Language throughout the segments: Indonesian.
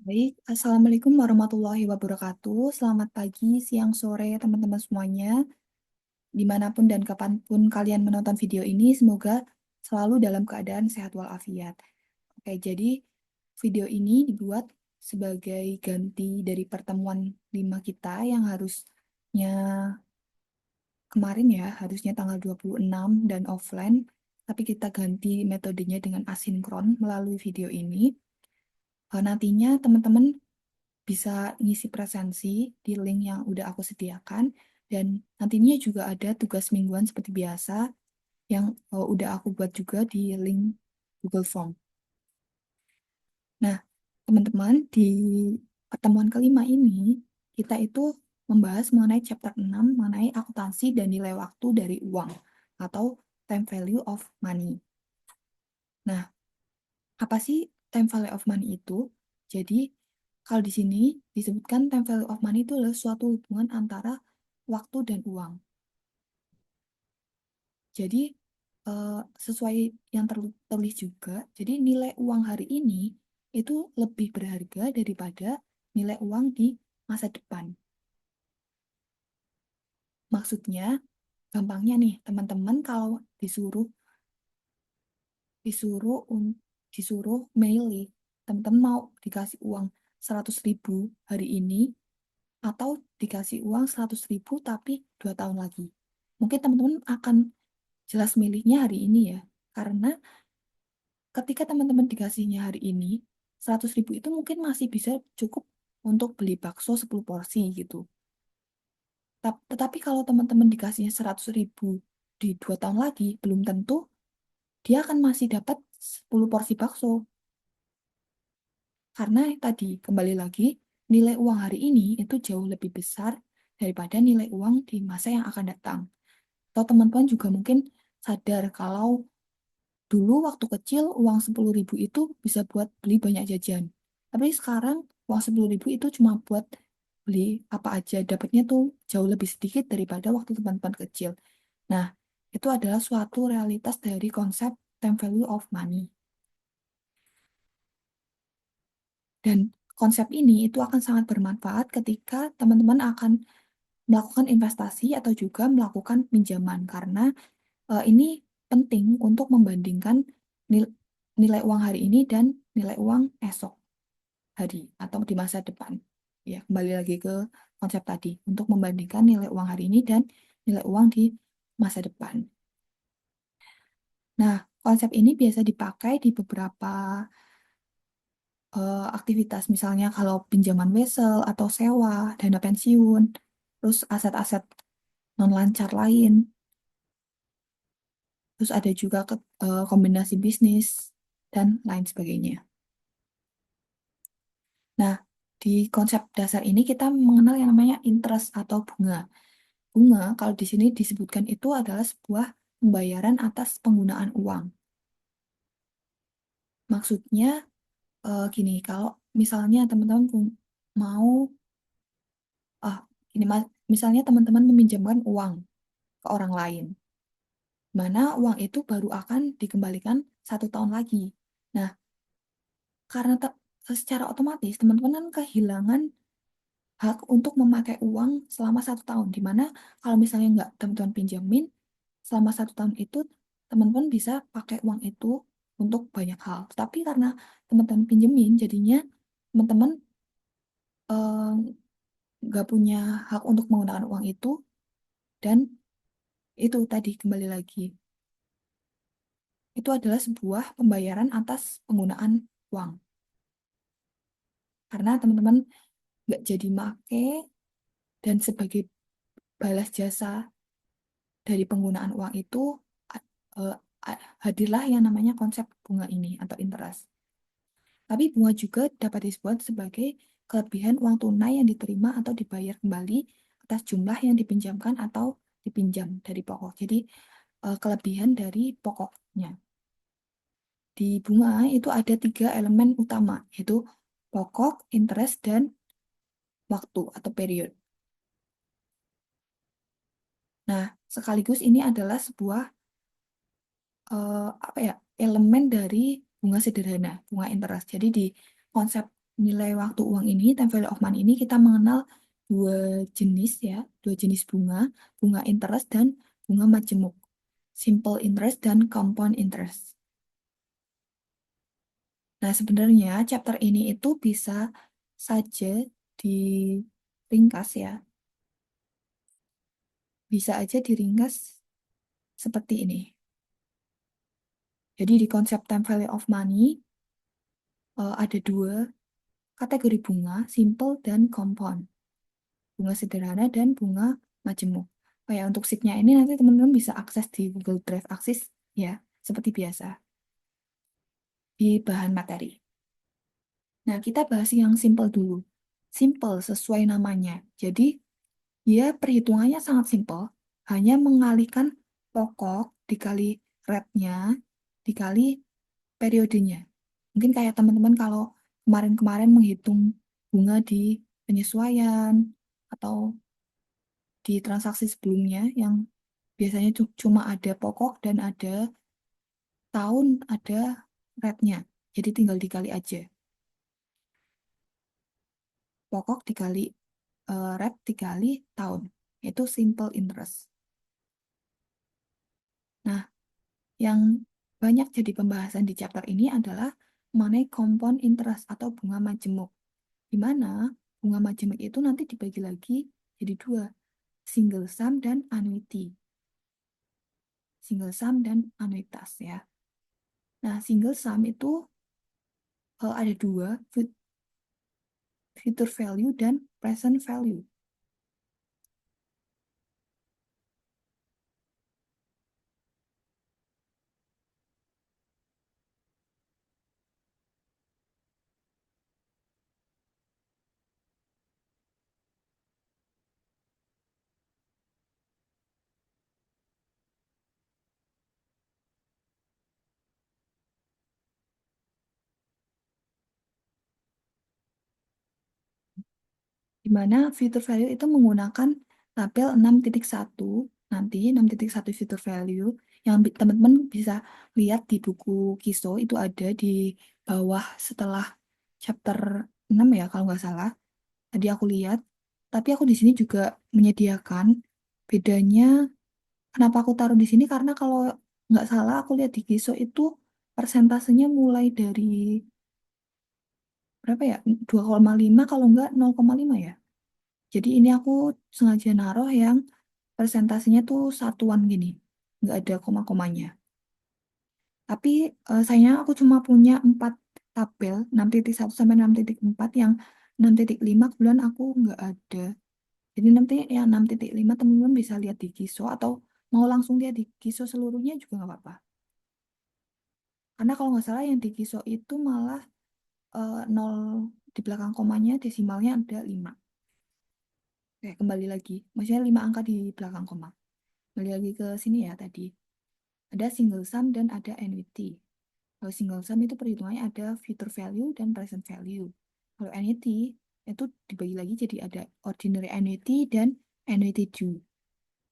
Baik, Assalamualaikum warahmatullahi wabarakatuh. Selamat pagi, siang, sore, teman-teman semuanya. Dimanapun dan kapanpun kalian menonton video ini, semoga selalu dalam keadaan sehat walafiat. Oke, jadi video ini dibuat sebagai ganti dari pertemuan 5 kita yang harusnya kemarin ya, harusnya tanggal 26 dan offline, tapi kita ganti metodenya dengan asinkron melalui video ini. Nantinya teman-teman bisa ngisi presensi di link yang udah aku sediakan dan nantinya juga ada tugas mingguan seperti biasa yang udah aku buat juga di link Google Form. Nah, teman-teman, di pertemuan kelima ini kita itu membahas mengenai chapter 6 mengenai akuntansi dan nilai waktu dari uang atau time value of money. Nah, apa sih time value of money itu? Jadi, kalau di sini disebutkan time value of money itu adalah suatu hubungan antara waktu dan uang. Jadi, sesuai yang tertulis juga, jadi nilai uang hari ini itu lebih berharga daripada nilai uang di masa depan. Maksudnya, gampangnya nih, teman-teman kalau disuruh disuruh un- disuruh milih, teman-teman mau dikasih uang 100.000 hari ini atau dikasih uang 100.000 tapi 2 tahun lagi. Mungkin teman-teman akan jelas milihnya hari ini ya. Karena ketika teman-teman dikasihnya hari ini, 100.000 itu mungkin masih bisa cukup untuk beli bakso 10 porsi gitu. Tetapi kalau teman-teman dikasihnya 100.000 di 2 tahun lagi, belum tentu dia akan masih dapat 10 porsi bakso. Karena tadi, kembali lagi, nilai uang hari ini itu jauh lebih besar daripada nilai uang di masa yang akan datang. Atau teman-teman juga mungkin sadar kalau dulu waktu kecil uang 10.000 itu bisa buat beli banyak jajan. Tapi sekarang uang 10.000 itu cuma buat beli apa aja. Dapatnya tuh jauh lebih sedikit daripada waktu teman-teman kecil. Nah, itu adalah suatu realitas dari konsep time value of money. Dan konsep ini itu akan sangat bermanfaat ketika teman-teman akan melakukan investasi atau juga melakukan pinjaman karena ini penting untuk membandingkan nilai uang hari ini dan nilai uang esok hari atau di masa depan. Ya, kembali lagi ke konsep tadi untuk membandingkan nilai uang hari ini dan nilai uang di masa depan. Nah, konsep ini biasa dipakai di beberapa aktivitas, misalnya kalau pinjaman wesel atau sewa, dana pensiun, terus aset-aset non-lancar lain. Terus ada juga kombinasi bisnis dan lain sebagainya. Nah, di konsep dasar ini kita mengenal yang namanya interest atau bunga. Bunga kalau di sini disebutkan itu adalah sebuah pembayaran atas penggunaan uang. Maksudnya gini, kalau misalnya teman-teman mau, ah, gini, misalnya teman-teman meminjamkan uang ke orang lain, mana uang itu baru akan dikembalikan 1 tahun lagi. Nah, karena secara otomatis teman-teman kan kehilangan hak untuk memakai uang selama 1 tahun. Dimana kalau misalnya nggak teman-teman pinjamin, selama 1 tahun itu teman-teman bisa pakai uang itu untuk banyak hal. Tapi karena teman-teman pinjemin, jadinya teman-teman eh, nggak punya hak untuk menggunakan uang itu dan itu tadi kembali lagi. Itu adalah sebuah pembayaran atas penggunaan uang. Karena teman-teman nggak jadi make dan sebagai balas jasa dari penggunaan uang itu eh, hadirlah yang namanya konsep bunga ini atau interest. Tapi bunga juga dapat disebut sebagai kelebihan uang tunai yang diterima atau dibayar kembali atas jumlah yang dipinjamkan atau dipinjam dari pokok. Jadi kelebihan dari pokoknya. Di bunga itu ada 3 elemen utama, yaitu pokok, interest, dan waktu atau period. Nah, sekaligus ini adalah sebuah apa ya elemen dari bunga sederhana, bunga interest. Jadi di konsep nilai waktu uang ini, time value of money ini kita mengenal dua jenis ya, dua jenis bunga, bunga interest dan bunga majemuk. Simple interest dan compound interest. Nah, sebenarnya chapter ini itu bisa saja diringkas ya. Bisa aja diringkas seperti ini. Jadi di konsep time value of money ada dua kategori bunga, simple dan compound. Bunga sederhana dan bunga majemuk. Oh ya, untuk sheet-nya ini nanti teman-teman bisa akses di Google Drive Aksis ya, seperti biasa di bahan materi. Nah, kita bahas yang simple dulu. Simple sesuai namanya. Jadi, dia perhitungannya sangat simple, hanya mengalihkan pokok dikali rate-nya dikali periodenya. Mungkin kayak teman-teman kalau kemarin-kemarin menghitung bunga di penyesuaian atau di transaksi sebelumnya yang biasanya cuma ada pokok dan ada tahun, ada rate-nya. Jadi tinggal dikali aja. Pokok dikali rate dikali tahun. Itu simple interest. Nah, yang banyak jadi pembahasan di chapter ini adalah mengenai compound interest atau bunga majemuk. Di mana bunga majemuk itu nanti dibagi lagi jadi dua, single sum dan annuity. Single sum dan anuitas ya. Nah, single sum itu ada dua, future value dan present value. Di mana future value itu menggunakan tabel 6.1, nanti 6.1 future value yang teman-teman bisa lihat di buku KISO itu ada di bawah setelah chapter 6 ya kalau nggak salah. Tadi aku lihat, tapi aku di sini juga menyediakan bedanya. Kenapa aku taruh di sini? Karena kalau nggak salah aku lihat di KISO itu persentasenya mulai dari berapa ya? 2,5 kalau nggak 0,5 ya. Jadi ini aku sengaja naruh yang persentasenya tuh satuan gini. Nggak ada koma-komanya. Tapi sayangnya aku cuma punya 4 tabel, 6.1 sampai 6.4, yang 6.5 kebetulan aku nggak ada. Jadi nanti yang 6.5 teman-teman bisa lihat di KISO atau mau langsung lihat di KISO seluruhnya juga nggak apa-apa. Karena kalau nggak salah yang di KISO itu malah 0 di belakang komanya desimalnya ada 5. Oke, kembali lagi. Maksudnya 5 angka di belakang koma. Kembali lagi ke sini ya tadi. Ada single sum dan ada annuity. Kalau single sum itu perhitungannya ada future value dan present value. Kalau annuity itu dibagi lagi jadi ada ordinary annuity dan annuity due.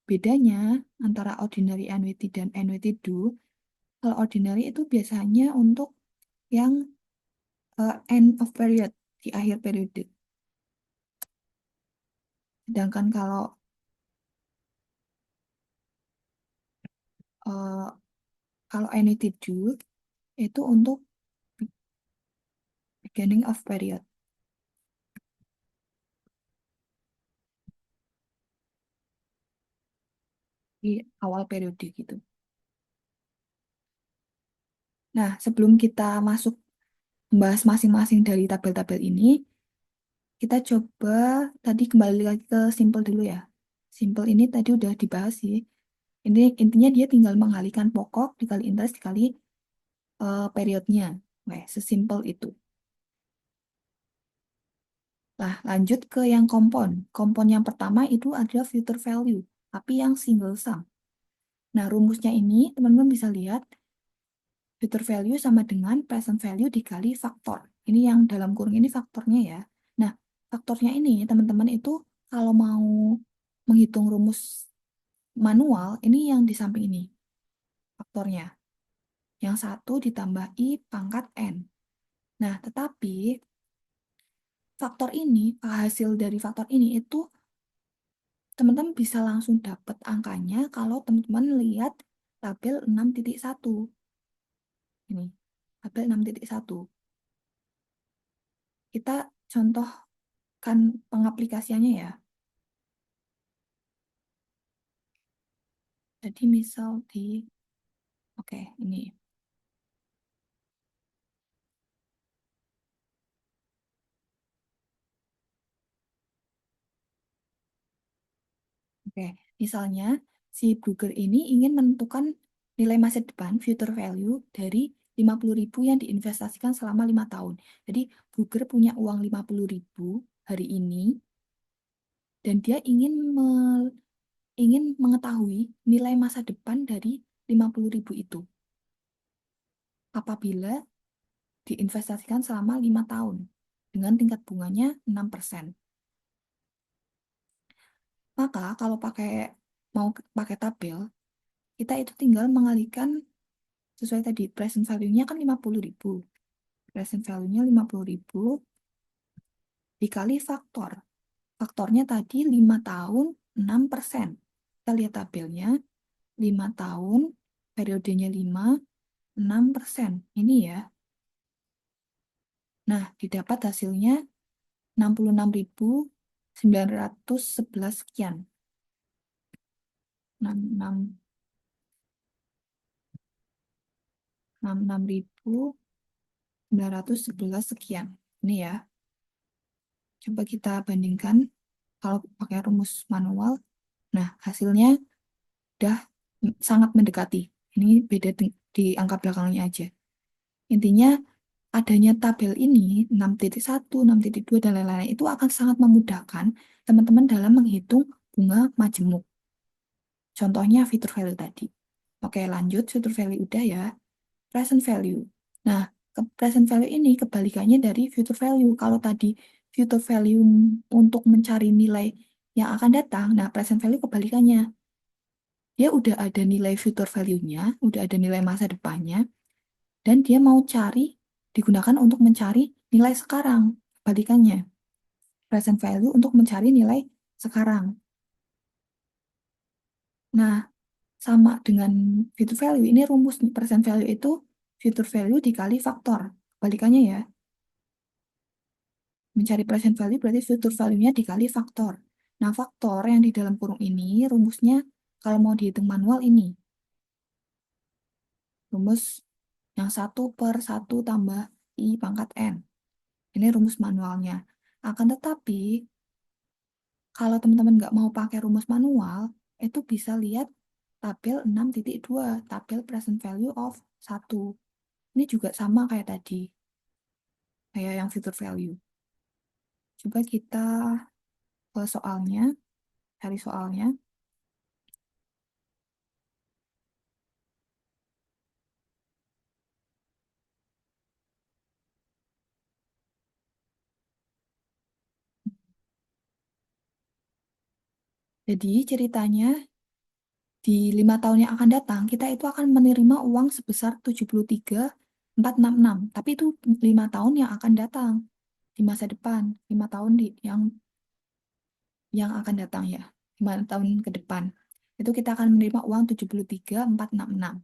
Bedanya antara ordinary annuity dan annuity due, kalau ordinary itu biasanya untuk yang end of period, di akhir periode. Sedangkan uh, kalau annuity due itu untuk beginning of period, di awal periode gitu. Nah, sebelum kita masuk membahas masing-masing dari tabel-tabel ini, kita coba tadi kembali lagi ke simple dulu ya. Simple ini tadi udah dibahas sih. Ini intinya dia tinggal mengalihkan pokok dikali interest dikali periodnya. Oke, sesimpel itu. Nah, lanjut ke yang kompon. Kompon yang pertama itu adalah future value, tapi yang single sum. Nah, rumusnya ini teman-teman bisa lihat future value sama dengan present value dikali faktor. Ini yang dalam kurung ini faktornya ya. Nah, faktornya ini teman-teman itu kalau mau menghitung rumus manual, ini yang di samping ini faktornya. Yang satu ditambah I pangkat N. Nah, tetapi faktor ini, hasil dari faktor ini itu teman-teman bisa langsung dapat angkanya kalau teman-teman lihat tabel 6.1. Ini, tabel 6.1. Kita contohkan pengaplikasiannya ya. Jadi misal oke, ini. Oke, misalnya si broker ini ingin menentukan nilai masa depan future value dari 50.000 yang diinvestasikan selama 5 tahun. Jadi broker punya uang 50.000 hari ini dan dia ingin mengetahui nilai masa depan dari 50.000 itu apabila diinvestasikan selama 5 tahun dengan tingkat bunganya 6%. Maka kalau mau pakai tabel, kita itu tinggal mengalihkan sesuai tadi present value-nya kan 50.000. Present value-nya 50.000 dikali faktor. Faktornya tadi 5 tahun 6%. Kita lihat tabelnya, 5 tahun, periodenya 5, 6%. Ini ya. Nah, didapat hasilnya 66.911 sekian. 66.911 sekian. Ini ya. Coba kita bandingkan kalau pakai rumus manual. Nah, hasilnya udah sangat mendekati. Ini beda di angka belakangnya aja. Intinya adanya tabel ini 6.1, 6.2 dan lain-lain itu akan sangat memudahkan teman-teman dalam menghitung bunga majemuk. Contohnya future value tadi. Oke, lanjut future value udah ya. Present value. Nah, present value ini kebalikannya dari future value. Kalau tadi future value untuk mencari nilai yang akan datang, nah present value kebalikannya. Dia udah ada nilai future value-nya, udah ada nilai masa depannya, dan dia mau digunakan untuk mencari nilai sekarang. Kebalikannya, present value untuk mencari nilai sekarang. Nah, sama dengan future value, ini rumus present value itu future value dikali faktor. Kebalikannya ya, mencari present value berarti future value-nya dikali faktor. Nah, faktor yang di dalam kurung ini rumusnya kalau mau dihitung manual ini. Rumus yang 1/1 tambah I pangkat N. Ini rumus manualnya. Akan tetapi, kalau teman-teman nggak mau pakai rumus manual, itu bisa lihat tabel 6.2, tabel present value of 1. Ini juga sama kayak tadi, kayak yang future value. Coba kita ke soalnya, cari soalnya. Jadi ceritanya di 5 tahun yang akan datang, kita itu akan menerima uang sebesar 73.466. Tapi itu 5 tahun yang akan datang di masa depan, 5 tahun yang akan datang ya, 5 tahun ke depan. Itu kita akan menerima uang 73.466.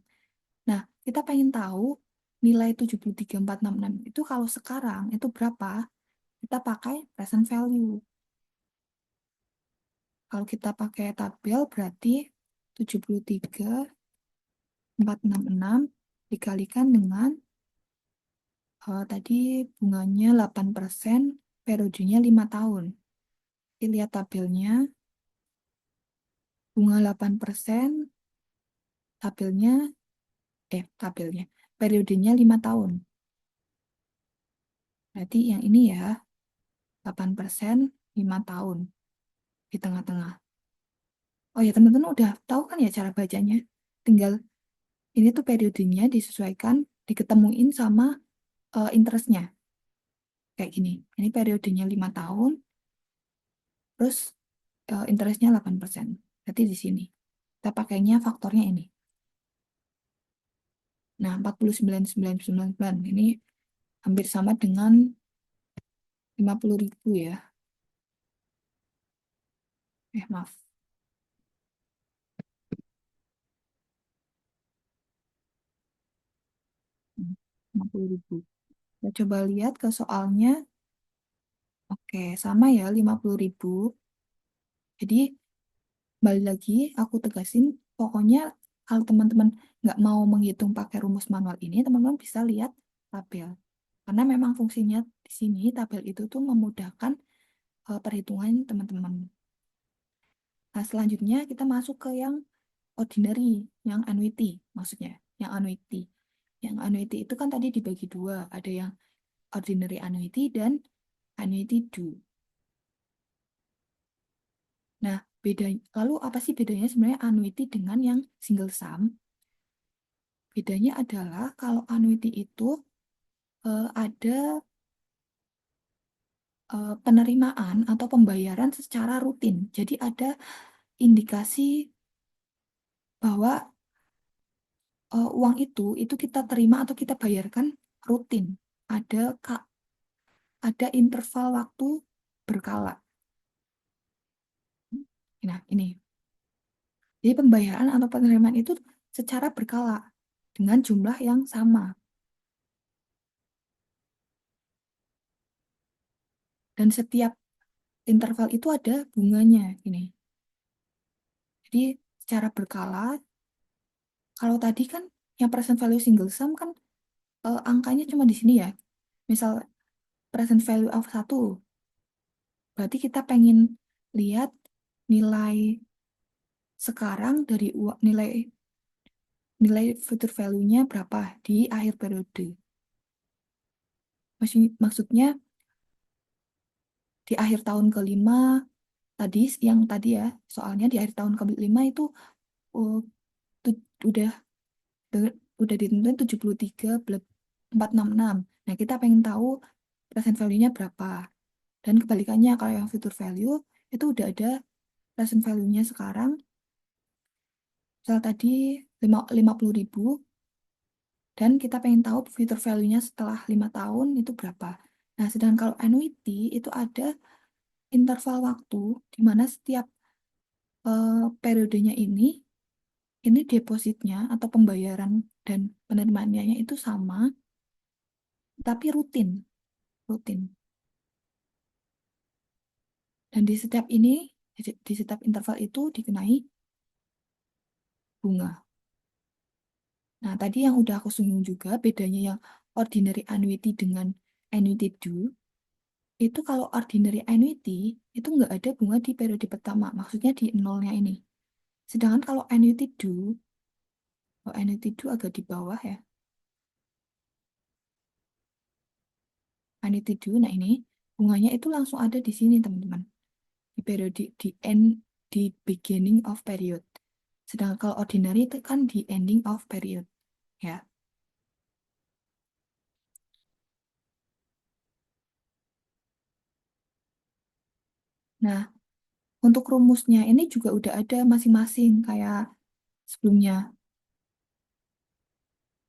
Nah, kita pengen tahu nilai 73.466 itu kalau sekarang itu berapa? Kita pakai present value. Kalau kita pakai tabel berarti 73.466 dikalikan dengan tadi bunganya 8%, periodenya 5 tahun. Kita lihat tabelnya, bunga 8%, tabelnya, periodenya 5 tahun. Berarti yang ini ya, 8%, 5 tahun di tengah-tengah. Oh ya, teman-teman udah tahu kan ya cara bacanya? Tinggal ini tuh periodenya disesuaikan, diketemuin sama interestnya. Kayak gini, ini periodenya 5 tahun, terus interestnya 8%. Berarti di sini. Kita pakainya faktornya ini. Nah, 49.999 ini hampir sama dengan 50.000 ya. Maaf. 50.000. Kita coba lihat ke soalnya. Oke, sama ya 50.000. Jadi balik lagi aku tegasin, pokoknya kalau teman-teman nggak mau menghitung pakai rumus manual ini, teman-teman bisa lihat tabel. Karena memang fungsinya di sini tabel itu tuh memudahkan perhitungan teman-teman. Nah, selanjutnya kita masuk ke yang ordinary, yang annuity maksudnya. Yang annuity. Yang annuity itu kan tadi dibagi dua, ada yang ordinary annuity dan annuity due. Nah, lalu apa sih bedanya sebenarnya annuity dengan yang single sum? Bedanya adalah kalau annuity itu ada penerimaan atau pembayaran secara rutin. Jadi ada indikasi bahwa uang itu kita terima atau kita bayarkan rutin. Ada ada interval waktu berkala. Nah, ini. Jadi pembayaran atau penerimaan itu secara berkala dengan jumlah yang sama. Dan setiap interval itu ada bunganya ini. Jadi secara berkala, kalau tadi kan yang present value single sum kan angkanya cuma di sini ya. Misal present value of 1, berarti kita pengen lihat nilai sekarang dari nilai nilai future value-nya berapa di akhir periode. Maksudnya di akhir tahun kelima tadi yang tadi ya, soalnya di akhir tahun kelima itu uh, udah udah ditentuin 73,466. Nah, kita pengen tahu present value-nya berapa. Dan kebalikannya, kalau yang future value, itu udah ada present value-nya sekarang. Misal tadi 50.000, dan kita pengen tahu future value-nya setelah 5 tahun itu berapa. Nah, sedangkan kalau annuity, itu ada interval waktu, di mana setiap periodenya ini depositnya atau pembayaran dan penerimaannya itu sama, tapi rutin, rutin. Dan di setiap di setiap interval itu dikenai bunga. Nah, tadi yang udah aku singgung juga, bedanya yang ordinary annuity dengan annuity due, itu kalau ordinary annuity, itu nggak ada bunga di periode pertama, maksudnya di nolnya ini. Sedangkan kalau annuity due, oh, annuity due agak di bawah ya. Annuity due, nah ini, bunganya itu langsung ada di sini, teman-teman. Di periode, di beginning of period. Sedangkan kalau ordinary itu kan di ending of period, ya. Nah, untuk rumusnya ini juga udah ada masing-masing kayak sebelumnya.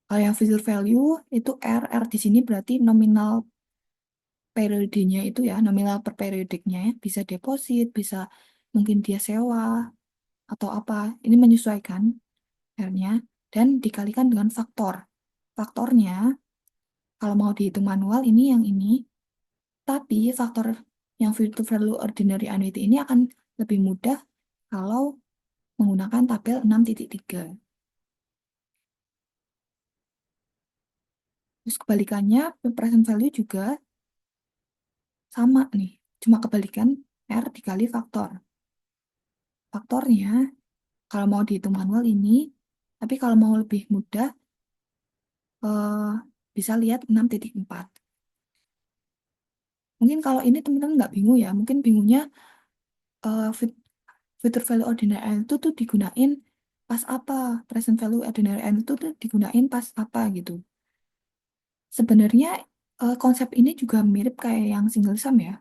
Kalau yang future value itu R di sini berarti nominal periodenya itu ya, nominal per periodiknya ya. Bisa deposit, bisa mungkin dia sewa atau apa. Ini menyesuaikan R-nya dan dikalikan dengan faktor. Faktornya kalau mau dihitung manual ini yang ini, tapi faktor yang future value ordinary annuity ini akan lebih mudah kalau menggunakan tabel 6.3. Terus kebalikannya, present value juga sama nih, cuma kebalikan R dikali faktor. Faktornya, kalau mau dihitung manual ini, tapi kalau mau lebih mudah, eh, bisa lihat 6.4. Mungkin kalau ini teman-teman nggak bingung ya, mungkin bingungnya future value ordinary N itu tuh digunain pas apa, present value ordinary N itu tuh digunain pas apa gitu. Sebenarnya konsep ini juga mirip kayak yang single sum ya.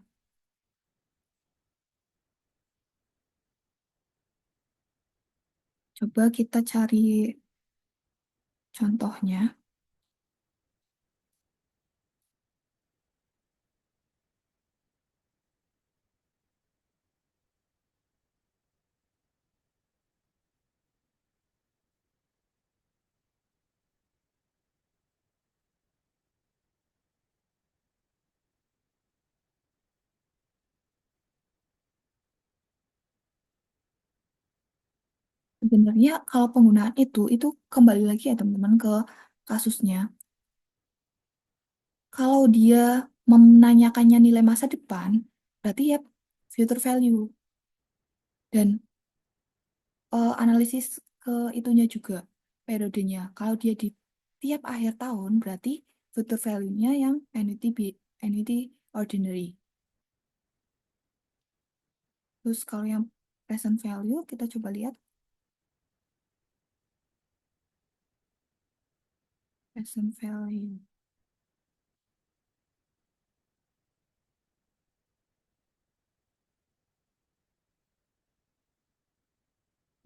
Coba kita cari contohnya. Sebenarnya kalau penggunaan itu kembali lagi ya teman-teman ke kasusnya. Kalau dia menanyakannya nilai masa depan, berarti ya future value. Dan analisis ke itunya juga, periodenya. Kalau dia di tiap akhir tahun, berarti future value-nya yang annuity ordinary. Terus kalau yang present value, kita coba lihat present value.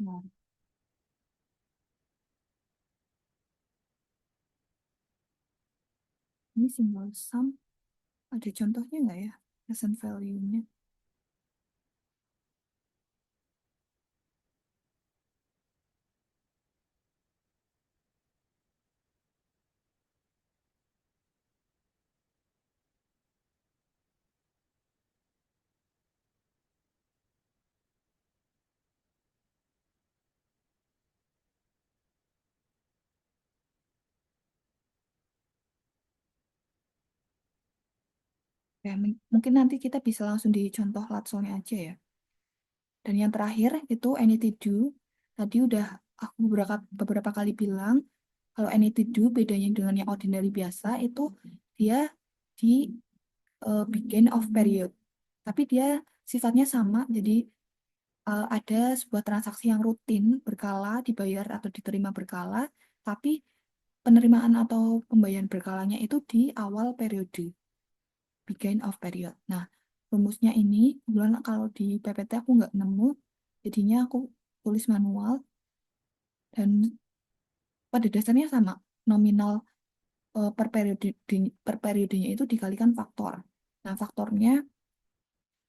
Nah, ini single sum. Ada contohnya nggak ya present value-nya? Ya, mungkin nanti kita bisa langsung di contoh Latsolnya aja ya. Dan yang terakhir itu anything do. Tadi udah aku beberapa kali bilang kalau anything do bedanya dengan yang ordinary biasa itu dia di beginning of period. Tapi dia sifatnya sama, jadi ada sebuah transaksi yang rutin berkala dibayar atau diterima berkala, tapi penerimaan atau pembayaran berkalanya itu di awal periode, beginning of period. Nah, rumusnya ini kebetulan kalau di PPT aku nggak nemu, jadinya aku tulis manual dan pada dasarnya sama, nominal per periodenya itu dikalikan faktor. Nah, faktornya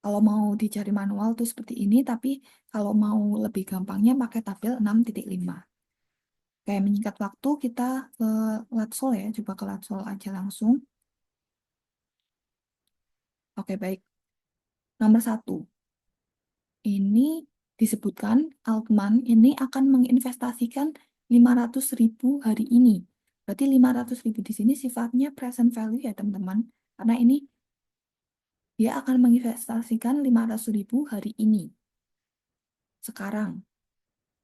kalau mau dicari manual tuh seperti ini, tapi kalau mau lebih gampangnya pakai tabel 6.5. Kayak menyingkat waktu, kita ke Latsol ya, coba ke Latsol aja langsung. Oke, baik. Nomor satu, ini disebutkan Altman ini akan menginvestasikan 500.000 hari ini. Berarti 500.000 di sini sifatnya present value ya teman-teman. Karena ini dia akan menginvestasikan 500.000 hari ini, sekarang.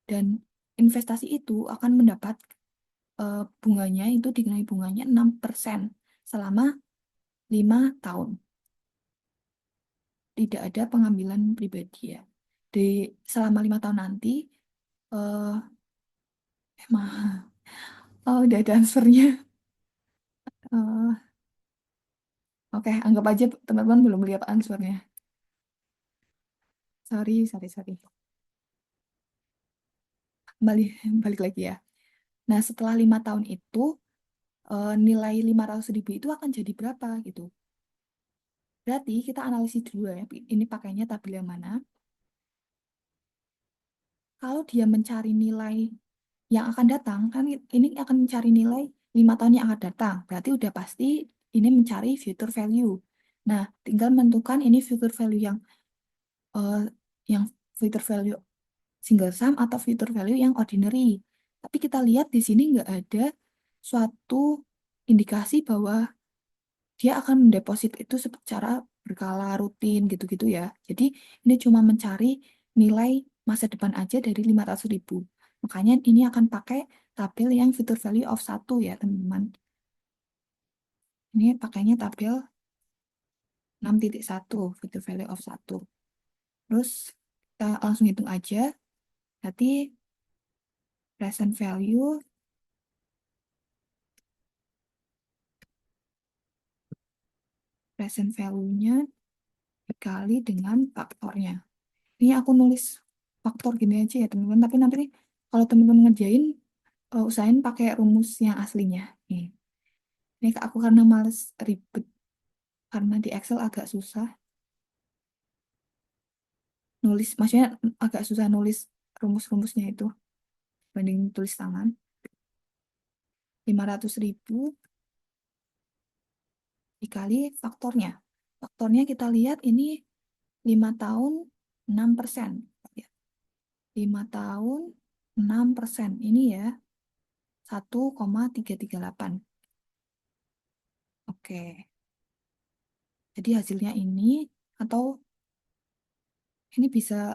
Dan investasi itu akan mendapat bunganya itu dikenai bunganya 6% selama 5 tahun. Tidak ada pengambilan pribadi ya. Di selama 5 tahun nanti, eh emang oh, udah ada answernya. Eh, Oke, anggap aja teman-teman belum lihat answernya. Sorry, sorry, sorry. Balik, balik lagi ya. Nah, setelah 5 tahun itu, nilai 500.000 itu akan jadi berapa gitu. Berarti kita analisis dulu ya, ini pakainya tabel yang mana. Kalau dia mencari nilai yang akan datang, kan ini akan mencari nilai 5 tahun yang akan datang. Berarti udah pasti ini mencari future value. Nah, tinggal menentukan ini future value eh, yang future value single sum atau future value yang ordinary. Tapi kita lihat di sini nggak ada suatu indikasi bahwa dia akan mendeposit itu secara berkala rutin gitu-gitu ya. Jadi ini cuma mencari nilai masa depan aja dari 500.000. Makanya ini akan pakai tabel yang future value of 1 ya teman-teman. Ini pakainya tabel 6.1 future value of 1. Terus kita langsung hitung aja. Berarti present value, present value-nya dikali dengan faktornya. Ini aku nulis faktor gini aja ya teman-teman. Tapi nanti kalau teman-teman ngerjain, usahain pakai rumus yang aslinya. Nih. Ini aku karena males ribet, karena di Excel agak susah nulis, maksudnya agak susah nulis rumus-rumusnya itu banding tulis tangan. 500.000 dikali faktornya. Faktornya kita lihat ini 5 tahun 6%. Ya. 5 tahun 6%. Ini ya, 1,338. Oke, jadi hasilnya ini, atau ini bisa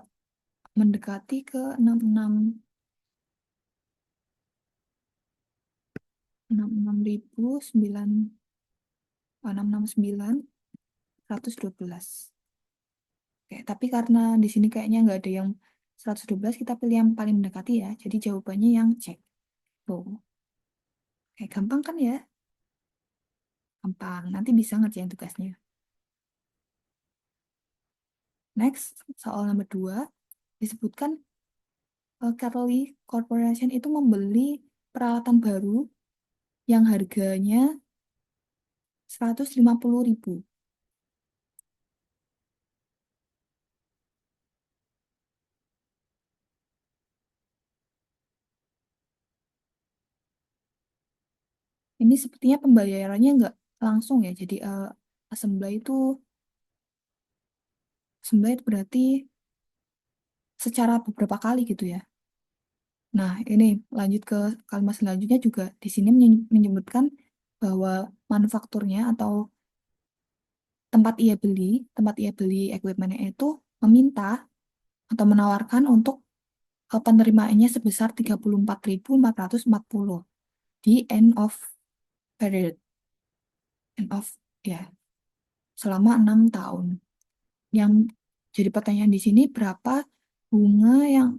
mendekati ke 669.112. Oke, tapi karena di sini kayaknya nggak ada yang 112, kita pilih yang paling mendekati ya. Jadi jawabannya yang C. Tuh. Oke, gampang kan ya? Gampang. Nanti bisa ngerjain tugasnya. Next, soal nomor 2. Disebutkan Carly Corporation itu membeli peralatan baru yang harganya 150.000. Ini sepertinya pembayarannya nggak langsung ya. Jadi assembly itu berarti secara beberapa kali gitu ya. Nah, ini lanjut ke kalimat selanjutnya juga di sini menyebutkan bahwa manufakturnya atau tempat ia beli equipment itu meminta atau menawarkan untuk penerimaannya sebesar 34.440 di end of period, end of ya, selama 6 tahun. Yang jadi pertanyaan di sini, berapa bunga yang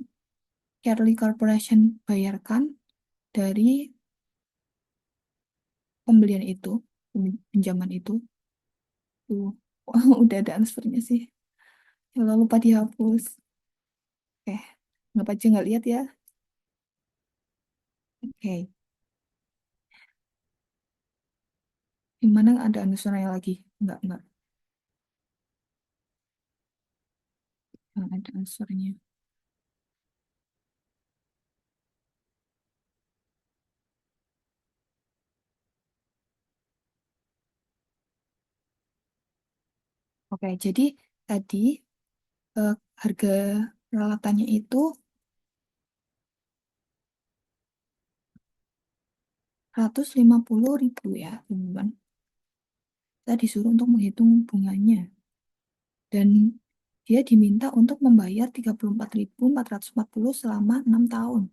Carly Corporation bayarkan dari pembelian itu, pinjaman itu. Tuh, udah ada answernya sih. Kalau lupa dihapus. Oke, nggak aja nggak lihat ya. Oke, gimana ada answernya lagi? Nggak ada answernya. Oke, jadi tadi eh, harga peralatannya itu 150.000 ya, teman-teman. Kita disuruh untuk menghitung bunganya. Dan dia diminta untuk membayar 34.440 selama 6 tahun.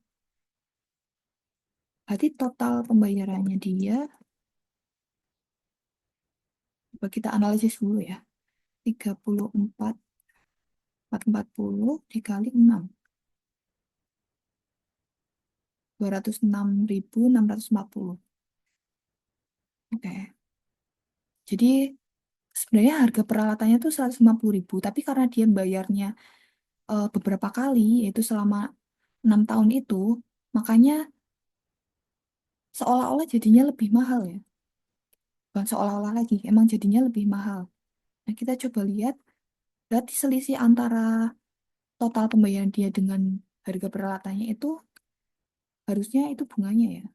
Berarti total pembayarannya dia, coba kita analisis dulu ya. 34.440 dikali 6. 206.640. Oke. Jadi sebenarnya harga peralatannya tuh 150.000, tapi karena dia bayarnya beberapa kali, yaitu selama 6 tahun itu, makanya seolah-olah jadinya lebih mahal ya. Bukan seolah-olah lagi, emang jadinya lebih mahal. Nah, kita coba lihat, berarti selisih antara total pembayaran dia dengan harga peralatannya itu harusnya itu bunganya ya.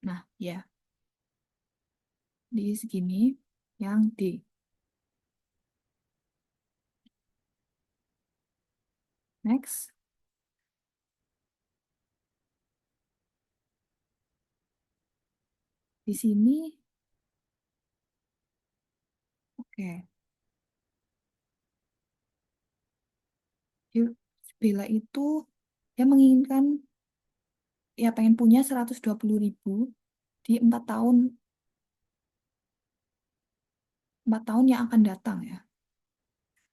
Nah, ya, di segini yang D. Next, di sini, oke. Dia, Bella itu dia menginginkan ya pengen punya 120.000 di 4 tahun yang akan datang ya.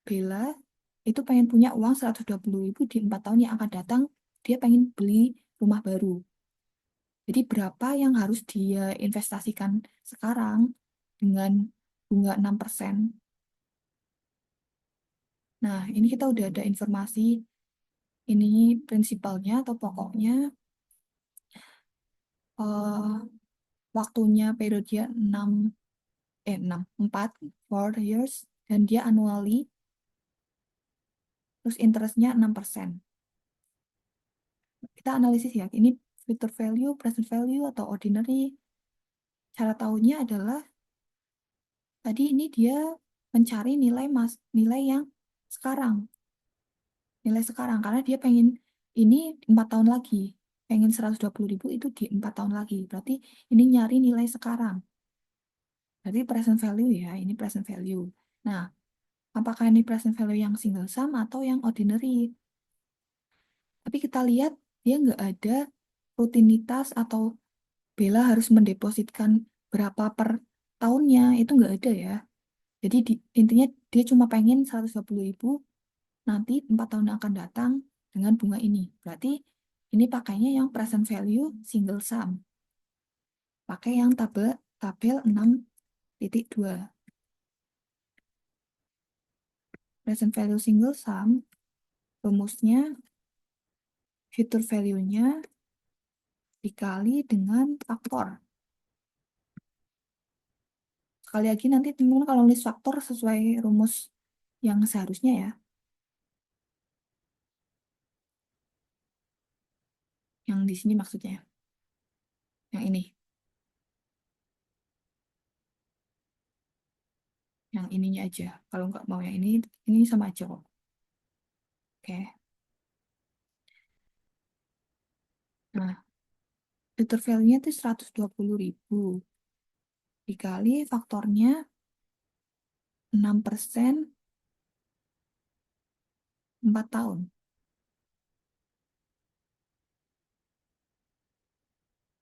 Bella itu pengen punya uang 120.000 di 4 tahun yang akan datang. Dia pengen beli rumah baru. Jadi berapa yang harus dia investasikan sekarang dengan bunga 6%. Nah, ini kita udah ada informasi ini prinsipalnya atau pokoknya eh, waktunya periode 4 4 years, dan dia annually, terus interestnya 6%. Kita analisis ya, ini future value, present value, atau ordinary. Cara tahunya adalah tadi ini dia mencari nilai yang sekarang. nilai sekarang karena dia pengen ini 4 tahun lagi, pengen 120.000 itu di 4 tahun lagi, berarti ini nyari nilai sekarang, berarti present value ya, ini present value. Nah, apakah ini present value yang single sum atau yang ordinary? Tapi kita lihat dia nggak ada rutinitas atau Bella harus mendepositkan berapa per tahunnya, itu nggak ada ya. Jadi intinya dia cuma pengen 120.000 nanti 4 tahun yang akan datang dengan bunga ini. Berarti ini pakainya yang present value single sum. Pakai yang tabel 6.2. Present value single sum, rumusnya future value-nya dikali dengan faktor. Sekali lagi nanti teman-teman kalau list faktor sesuai rumus yang seharusnya ya. Yang di sini maksudnya. Yang ini. Yang ininya aja. Kalau nggak mau yang ini sama aja kok. Oke. Nah, future value-nya itu 120.000. Dikali faktornya 6% 4 tahun.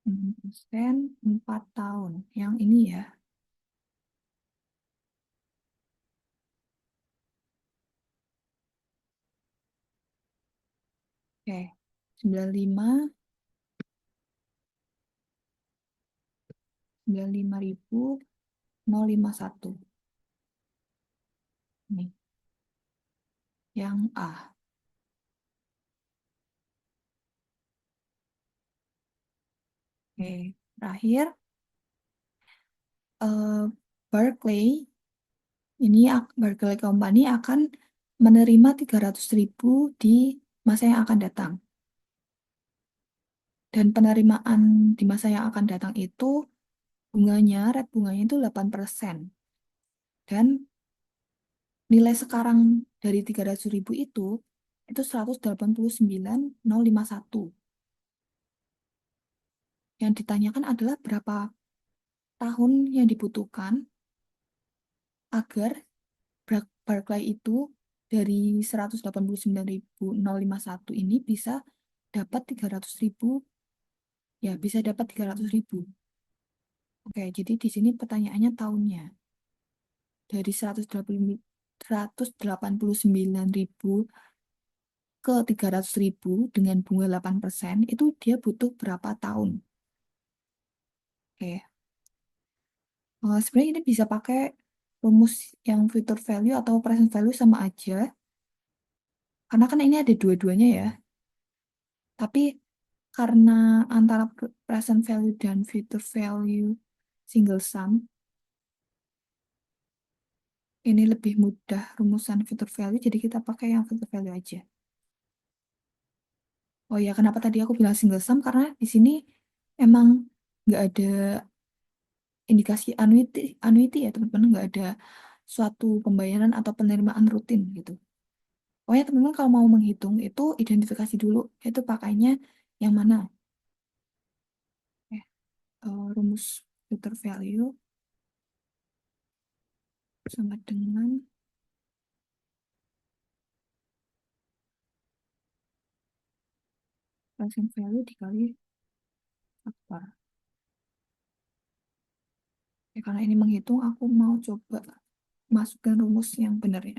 6% 4 tahun. Yang ini ya. Oke. 95.051. Nih, yang A. Oke. Terakhir, eh, Berkeley, ini Berkeley Company akan menerima 300.000 di masa yang akan datang. Dan penerimaan di masa yang akan datang itu bunganya, rate bunganya itu 8%. Dan nilai sekarang dari 300.000 itu 189.051. Yang ditanyakan adalah berapa tahun yang dibutuhkan agar Barclay itu dari 189.051 ini bisa dapat 300.000, ya bisa dapat 300.000. Oke, jadi di sini pertanyaannya tahunnya. Dari 189.000 ke 300.000 dengan bunga 8%, itu dia butuh berapa tahun? Oke. Sebenarnya ini bisa pakai rumus yang future value atau present value sama aja. Karena kan ini ada dua-duanya ya. Tapi karena antara present value dan future value single sum, ini lebih mudah rumusan future value, jadi kita pakai yang future value aja. Oh ya, kenapa tadi aku bilang single sum? Karena di sini emang nggak ada indikasi annuity ya teman-teman, nggak ada suatu pembayaran atau penerimaan rutin gitu. Pokoknya teman-teman kalau mau menghitung itu identifikasi dulu, itu pakainya yang mana. Ya, rumus future value sama dengan present value dikali faktor. Ya, karena ini menghitung, aku mau coba masukkan rumus yang benar ya,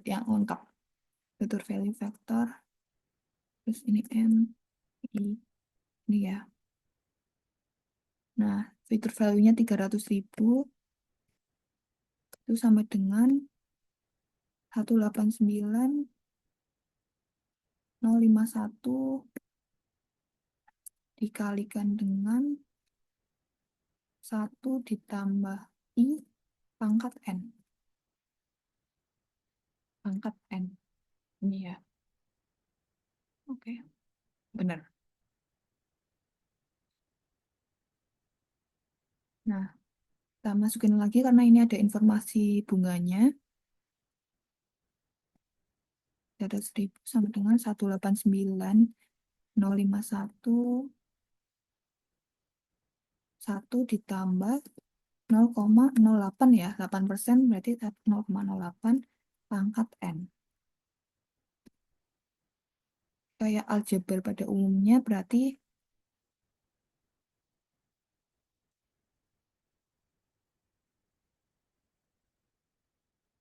yang lengkap. Future value factor, terus ini M, I, ini ya. Nah, future value-nya 300.000 itu sama dengan 189.051 dikalikan dengan 1 ditambah I pangkat N. Pangkat N. Ini ya. Oke, benar. Nah, kita masukin lagi karena ini ada informasi bunganya. 300.000 sama dengan 189.051 1 ditambah 0,08 ya, 8% berarti 0,08 pangkat N. Kayak aljabar pada umumnya berarti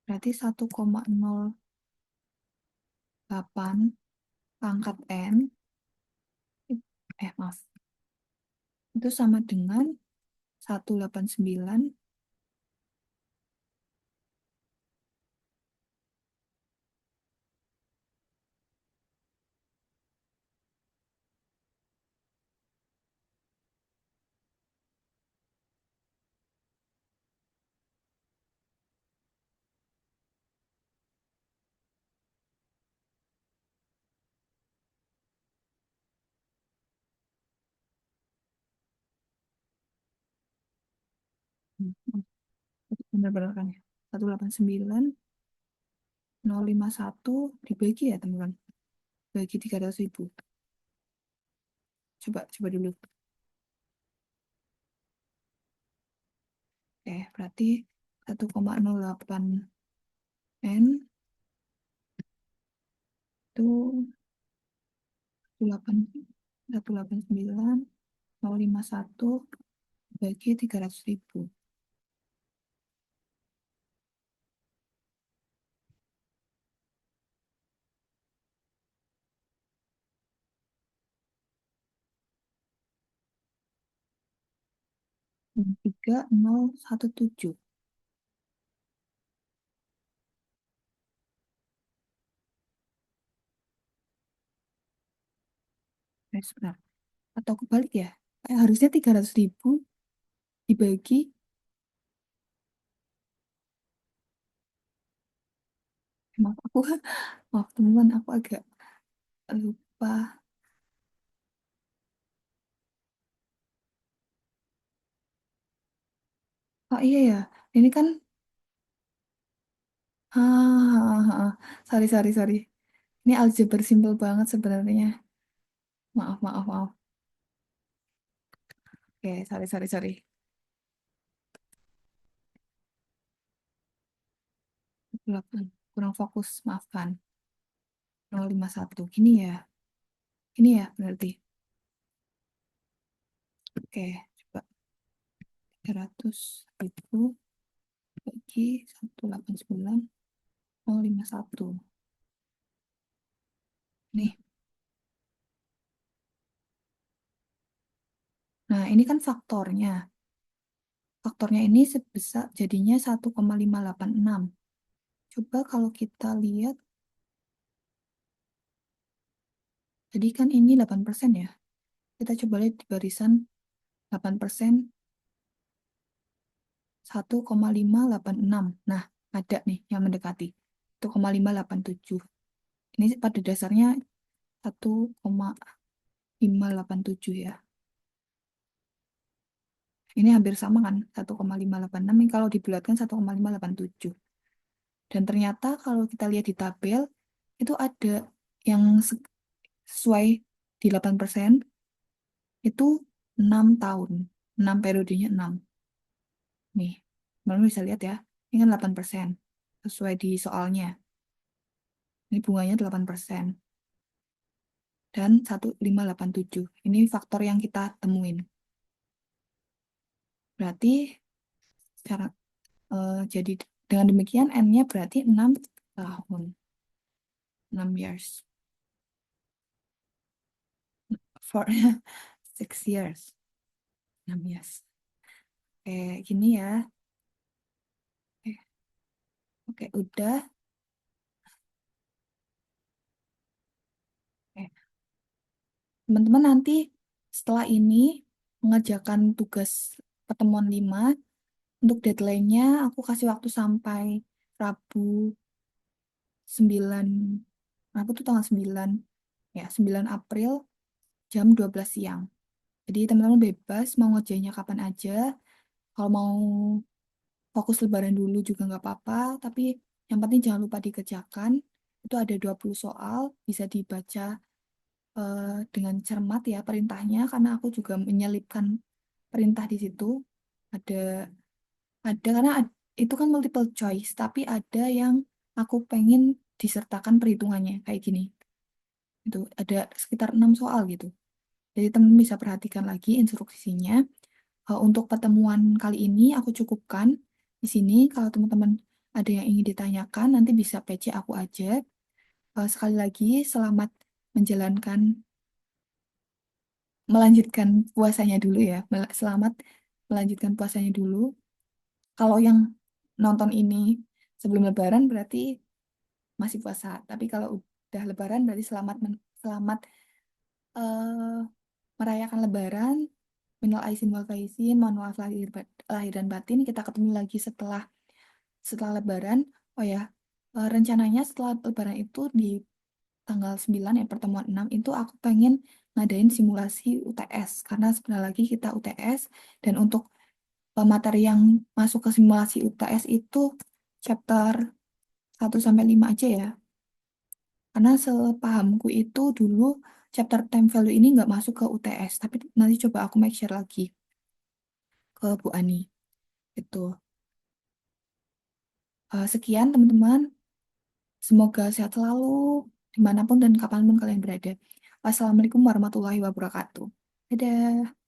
1,08 pangkat N, maaf, itu sama dengan 189, benar-benar kan ya, 189.051 dibagi ya teman-teman, bagi 300.000. Coba dulu. Oke, berarti 1,08 N itu 189.051 bagi 300.000. 3017. Sebentar. Atau kebalik ya? Harusnya 300.000 dibagi, maaf aku, maaf teman-teman, aku agak lupa. Oh iya ya, ini kan, sorry, sorry, sorry. Ini aljabar simpel banget sebenarnya. Maaf, maaf, maaf. Oke, sorry, sorry, sorry. 8. Kurang fokus, maafkan. 051. Gini ya, ini ya berarti. Oke, coba 300.000 bagi 189.051. Nih, nah ini kan faktornya. Faktornya ini sebesar jadinya 1,586. Coba kalau kita lihat, jadi kan ini 8% ya. Kita coba lihat di barisan 8%, 1,586. Nah, ada nih yang mendekati. 1,587. Ini pada dasarnya 1,587 ya. Ini hampir sama kan, 1,586. Ini kalau dibulatkan 1,587. Dan ternyata kalau kita lihat di tabel, itu ada yang sesuai di 8%, itu 6 tahun. 6 periodenya 6. Nih, teman bisa lihat ya. Ini kan 8%. Sesuai di soalnya. Ini bunganya 8%. Dan 1,587. Ini faktor yang kita temuin. Berarti secara jadi dengan demikian N-nya berarti 6 tahun. 6 years. For 6 years. 6 years. Oke, gini ya. Oke, oke, udah. Oke. Teman-teman nanti setelah ini mengerjakan tugas pertemuan 5. Untuk deadline-nya aku kasih waktu sampai Rabu 9. Rabu tuh tanggal 9. Ya, 9 April jam 12 siang. Jadi teman-teman bebas mau ngerjainnya kapan aja. Kalau mau fokus lebaran dulu juga nggak apa-apa. Tapi yang penting jangan lupa dikerjakan. Itu ada 20 soal, bisa dibaca dengan cermat ya perintahnya, karena aku juga menyelipkan perintah di situ. Ada, karena itu kan multiple choice, tapi ada yang aku pengen disertakan perhitungannya kayak gini. Itu ada sekitar 6 soal gitu. Jadi teman bisa perhatikan lagi instruksinya. Untuk pertemuan kali ini aku cukupkan di sini. Kalau teman-teman ada yang ingin ditanyakan, nanti bisa PC aku aja. Sekali lagi, selamat menjalankan, melanjutkan puasanya dulu ya. Selamat melanjutkan puasanya dulu. Kalau yang nonton ini sebelum Lebaran berarti masih puasa. Tapi kalau udah Lebaran berarti selamat eh, merayakan Lebaran. Minal aizin wal faizin, mohon maaf lahir dan batin. Kita ketemu lagi setelah Lebaran. Oh ya, rencananya setelah Lebaran itu di tanggal 9 ya, pertemuan 6 itu aku pengen ngadain simulasi UTS. Karena sebentar lagi kita UTS. Dan untuk materi yang masuk ke simulasi UTS itu chapter 1 sampai 5 aja ya. Karena sepahamku itu dulu chapter time value ini nggak masuk ke UTS. Tapi nanti coba aku make share lagi ke Bu Ani. Itu. Sekian teman-teman. Semoga sehat selalu dimanapun dan kapanpun kalian berada. Wassalamualaikum warahmatullahi wabarakatuh. Dadah.